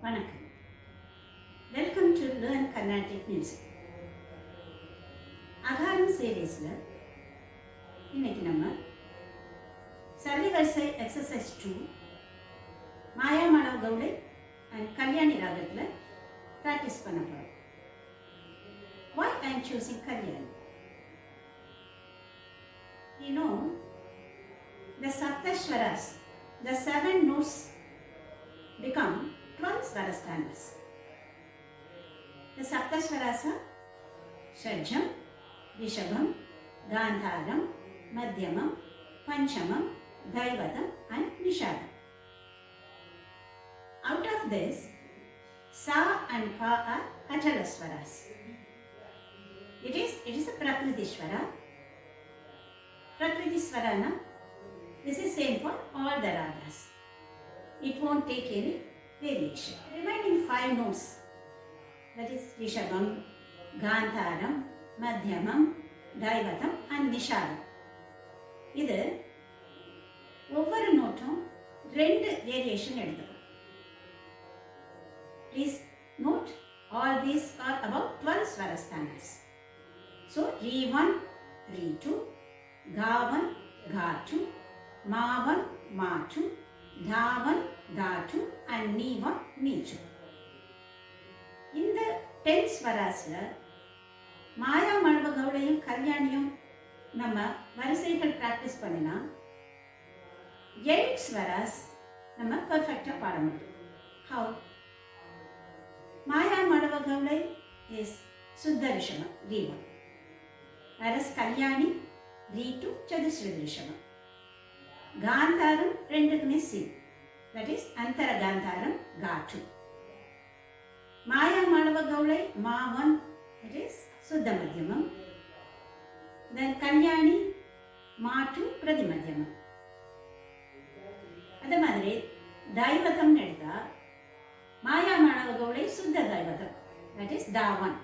வணக்கம். Welcome to learn Carnatic music. அகாரம் சீரீஸில் இன்னைக்கு நம்ம சரளி வரிசை எக்ஸசைஸ் 2 மாயாமாளவ கௌளை அண்ட் கல்யாணி ராகத்தில் ப்ராக்டிஸ் பண்ண போகிறோம். Why I am choosing Kalyani? You know, the Saptashwaras, the 7 notes become 12 Swarasthanas. The Saptashwaras are Shadjam, Rishabham, Gandharam, Madhyamam, Panchamam, Dhaivatam and Nishadam. Out of this, Sa and Pa are Ajala Swaras. It is a Prakriti Swara. Prakriti Swarana, this is same for all the ragas. It won't take any variation. Remaining 5 notes, that is Rishabham, Gandharam, Madhyamam, Dhaivatam and Nishadam. இது ஒவ்வொரு நோட்டும் 2 variation எடுத்துக்கும். Please note, all these are about 12 Swarasthanas. So, Re1, Re2, Ga1, Ga2, Ma1, Ma2, Da1, Da2 and Ni1, Ni2. இந்த 10 ஸ்வராஸில் மாயாமாளவ கௌளையும் கல்யாணியும் நம்ம வரிசைகள் practice பண்ணினா 8 ஸ்வராஸ் நம்ம பர்ஃபெக்டாக பாட முடியும். ஹவு? மாயாமாளவ கௌளை இஸ் சுத்த ரிஷபம் Re1, whereas கல்யாணி Re2 சதுஸ்ருதி ரிஷபம். Gandharam ரெண்டுக்குமே C, that is Antara Gandharam Ga2. Mayamalava Gowla Ma1, that is Suddha Madhyamam. Then Kalyani Ma2 Pradimadhyamam. அதே மாதிரி Dhaivatam எடுத்தா Mayamalava Gowla Suddha Dhaivatam, that is Da1.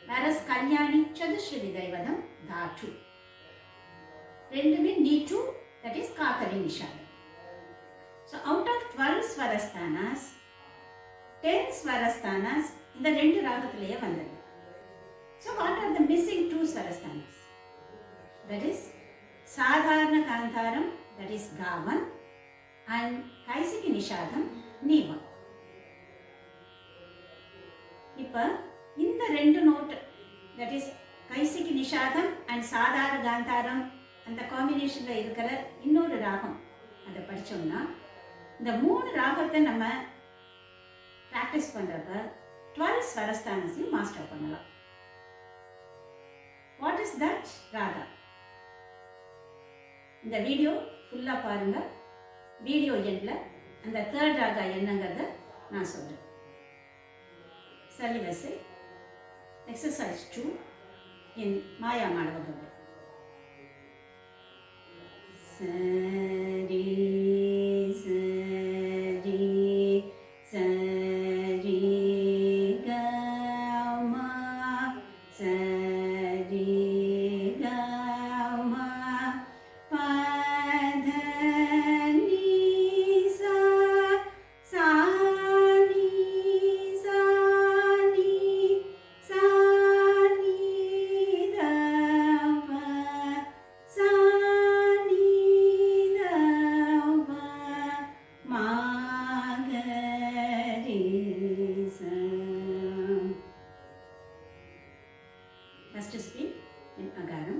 Whereas Kalyani Chadushridi Dhaivatam Da2. ரெண்டுமே Ni2, that is Kakari Nishadam. So out of 12 Swarasthanas, 10 Swarasthanas இந்த 2 ராகத்திலேயே வந்தது. So what are the missing 2 Swarasthanas? That is Sadharana Gandharam, that is Ga1 and Kaisiki Nishadam Ni1. இப்போ இந்த 2 note, that is Kaisiki Nishadam and Sadharana Gandharam அந்த காம்பினேஷனில் இருக்கிற இன்னொரு ராகம் அதை படித்தோம்னா இந்த 3 ராகத்தை நம்ம ப்ராக்டிஸ் பண்ணுறப்ப 12 ஸ்வரஸ்தானஸையும் மாஸ்டர் பண்ணலாம். What is that raga? இந்த வீடியோ ஃபுல்லாக பாருங்கள். வீடியோ எண்டில் அந்த 3rd ராகா என்னங்கிறத நான் சொல்கிறேன். Sarali Varisai exercise 2 in Mayamalavagowla. Sari, sari, sari, gama, sari, gama, pada, ni, sa, sa, ni, sa, ni, sa, ni, da, pa, sa. First speed in Agaram.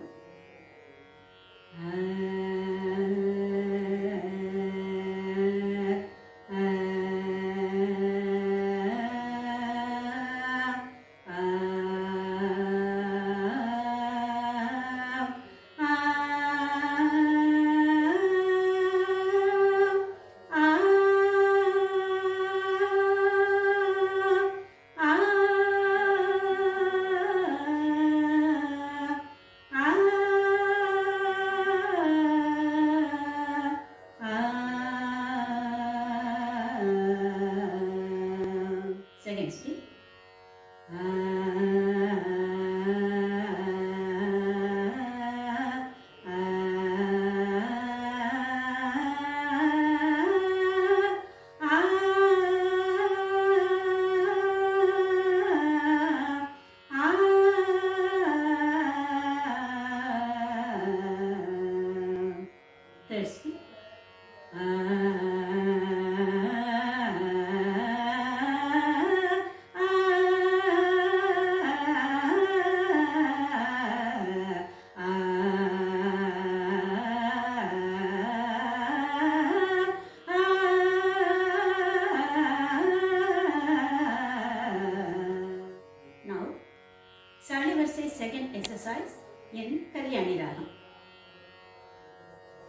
second exercise in Kalyani Ragam.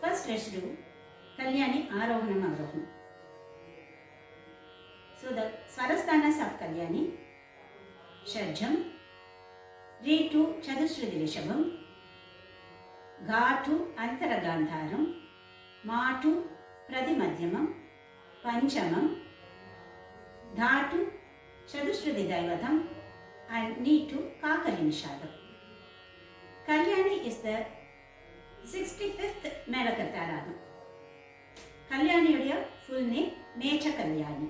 First let's do Kalyani Arohanam Avarohanam. So the Swarasthanas of Kalyani: Shadjam, Re to Chadushruti Rishabham, Ga to Antaragandharam, Ma to Pradimadhyamam, Panchamam, Dha to Chadushruti Daivatam, and Ni to Kakali Nishadam. Kalyani is the 65th Melakatha Ragam. Kalyani full name Mecha Kalyani.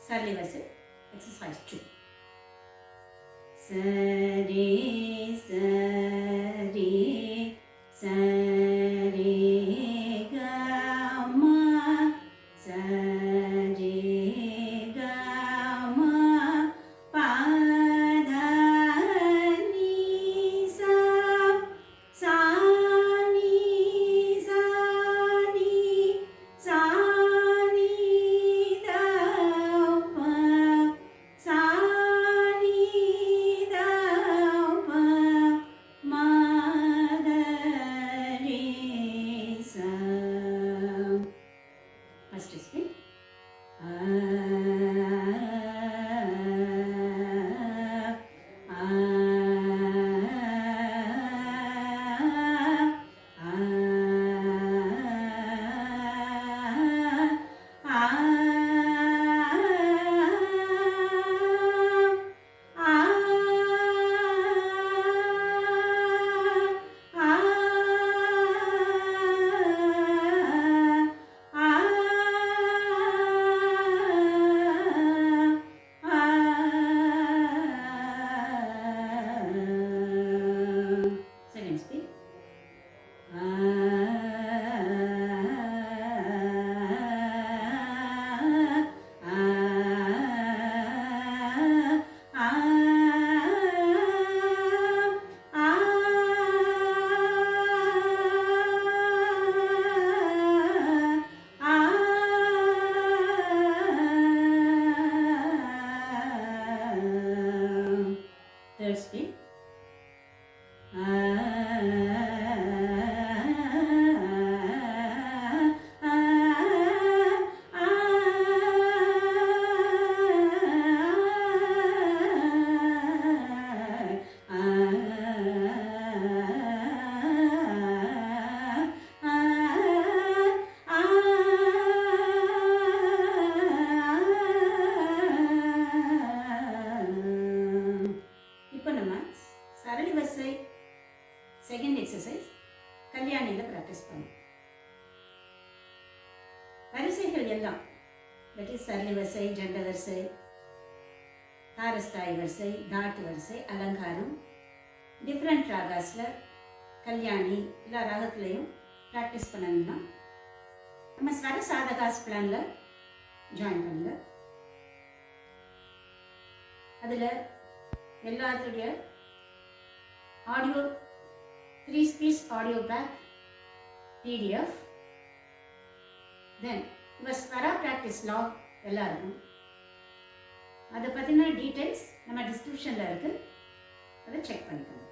Sarali Varisai Exercise 2. Sari, sari, sari, gama, sari, gama, pada, ni, sa, sa, ni, sa, ni, sa. First spin. Second spin. Third spin. இப்போ நம்ம Sarali Varisai second exercise கல்யாணியில் practice பண்ணோம். வரிசைகள் எல்லாம் that is Sarali Varisai, Janta Varisai, Tarasthayi வரிசை, thought வரிசை, அலங்காரம், different ராகாஸில் Kalyani எல்லா ராகத்துலேயும் ப்ராக்டிஸ் பண்ணணும்னா நம்ம ஸ்வர சாதகாஸ் பிளானில் ஜாயின் பண்ணுங்க. அதில் எல்லாத்துடைய audio 3 speeds audio back PDF, then your Swara practice log எல்லாம் இருக்கும். அதை பற்றின டீட்டெயில்ஸ் நம்ம டிஸ்கிரிப்ஷனில் இருக்குது, அதை செக் பண்ணிக்கோங்க.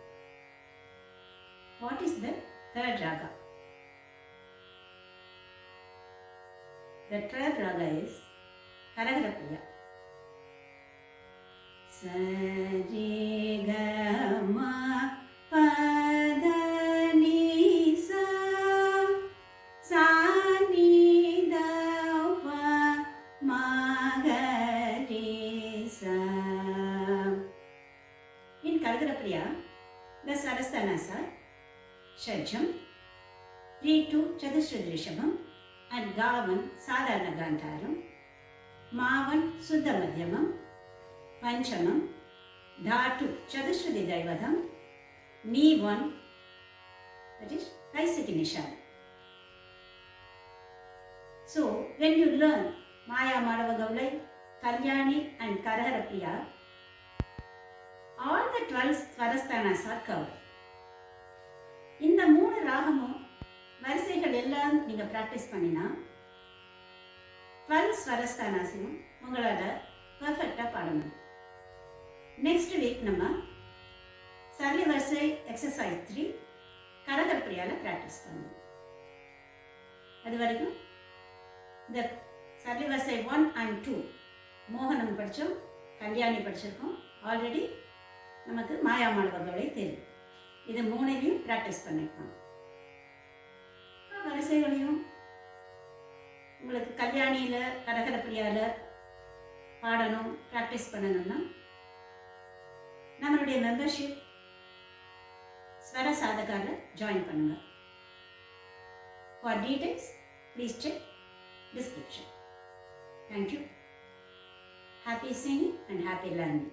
What is the third raga? The third raga is Karaharapriya. Sari gama pada ni sa sa ni Swarasthanas are Shajam, 3-2 Chatushrudi Rishabham, and Ga1 Sadharana Gandharam, Ma1 Suddha Madhyamam, Panchamam, Dhatu Chatushrudi Daivadham, Ni1, that is Kaisiki Nishad. So, when you learn Mayamalava Gowla, Kalyani and Karaharapriya, all the 12 Swarasthanas are covered. இந்த 3 ராகமும் வரிசைகள் எல்லாம் நீங்கள் practice பண்ணினா 12 ஸ்வரஸ்தானாஸையும் உங்களால் பர்ஃபெக்டாக பாட முடியும். Next week நம்ம சரளி வரிசை எக்ஸசைஸ் 3 கரகரப்பிரியாவில் ப்ராக்டிஸ் பண்ணுவோம். அது வரைக்கும் இந்த சரளி வரிசை 1 and 2 மோகனம் படித்தோம், கல்யாணி படிச்சிருக்கோம். ஆல்ரெடி நமக்கு மாயாமாளவ கௌளை தெரியும். இது 3ஐயும் ப்ராக்டிஸ் பண்ணிக்கலாம். வரிசைகளையும் உங்களுக்கு கல்யாணியில் கரகரப்பிரியாவில் பாடணும், ப்ராக்டிஸ் பண்ணணும்னா நம்மளுடைய மெம்பர்ஷிப் ஸ்வர சாதகாவில் ஜாயின் பண்ணுங்கள். For details please check description. Thank you. Happy singing and happy learning.